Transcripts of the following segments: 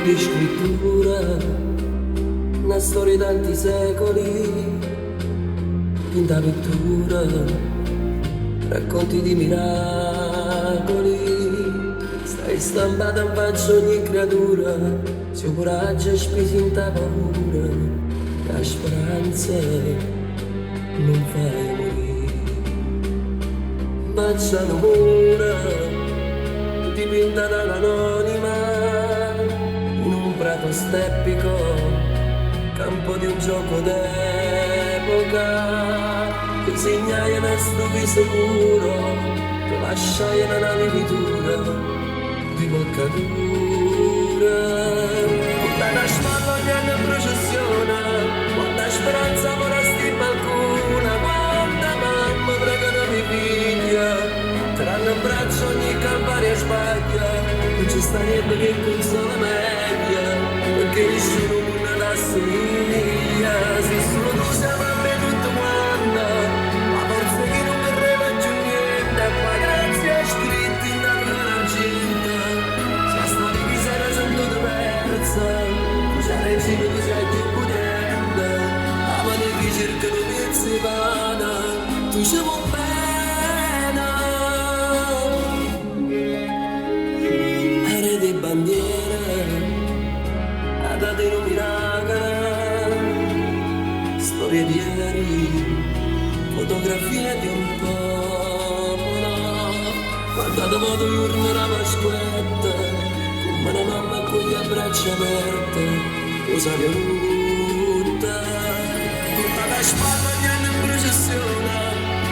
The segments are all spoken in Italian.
di scrittura, una storia di tanti secoli, in da pittura, racconti di miracoli, stai stampata in faccia ogni creatura, se il coraggio è speso in ta paura, la speranza non fai morire. Faccia l'amore, dipinta dall'anonima, in un prato steppico, campo di un gioco d'epoca, che segnaia nel sto viso puro, che lasciaia una livitura di boccatura. Quanta spalla ogni anno in processione, quanta speranza vorresti in balcona, quanta mamma pregano mi figlia, tranne un braccio ogni campagna sbaglia, non ci sta niente che consola meglio, perché nessuno non la assomiglia, se solo tu sei a me tutto quanto, ma forse che non vorrei più niente, ma grazie a scritti in natura argento, sia stata di sera sento diversa, tu sei regina, tu sei più potente, amano che cercano pezzi vana, tu sei buon di bandiere, a date illuminate, storie di ieri, fotografie di un popolo, guardate modo giorno la pasquetta, come una mamma con le braccia aperte, cosa venuta, tutta la spalla gli anni in processione,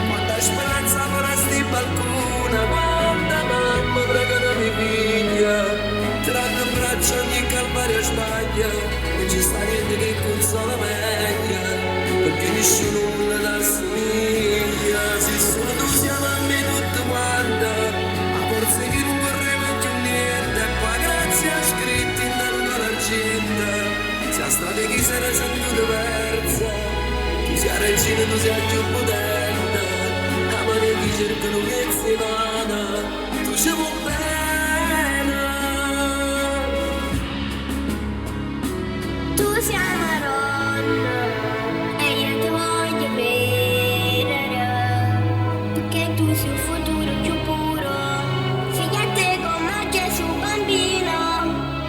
quanta speranza vorresti in balcona, quanta mamma pregano mi figlia, tranne un braccio ogni calvario sbaglia, non ci sta niente che consola meglio, perché nessuno nulla da assomiglia, se solo tu siamo a me tutto quanto, a forse che non vorremmo più niente, poi grazie a scritti in luna d'argento, sia state chi se ne sentito persa, tu sia regina, tu sia più potente, amare chi cercano che si vana, tu ci vuoi bene. Tu sei Maronna e io ti voglio credere, perché tu sei un futuro più puro, figlia a te come Gesù bambino.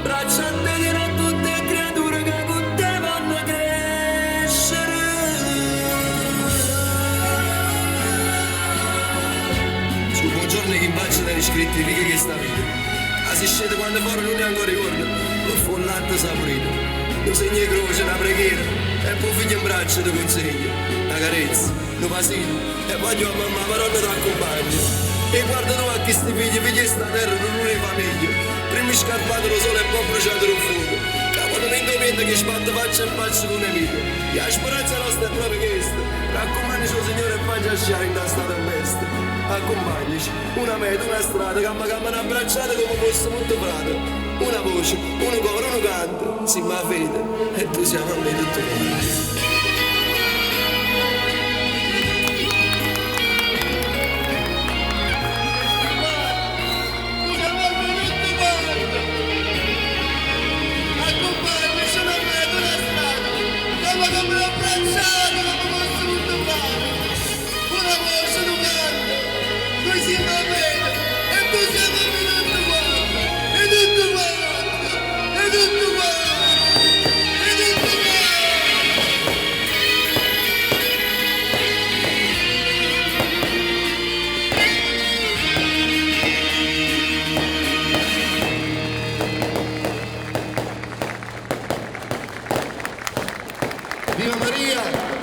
Braccia a te dirò a tutte le creature che con te vanno a crescere. Su buongiorno che imbacci dagli iscritti di che sta vita. Si scende quando fuori non è ancora ricordo, lo follato saporito. Lo segni di croce, una preghiera, e poi figlio in braccio ti consegno, una carezza, un pasino, e voglio a mamma, però non ti accompagno. E guarda tu a questi figli sta terra non è famiglia, prima scarpato lo sole e poi bruciato il fuoco. Capo non indovina che sbatte faccia in faccia con un nemico, e la speranza nostra è proprio questa, raccomandi suo Signore e faccia sciare in testa tempesta. Accompagnaci, una meta, una strada, camma una abbracciata come fosse molto prato, una voce, un coro, un canto, si ma fede, e tu siamo a me tutto quanto. Viva Maria!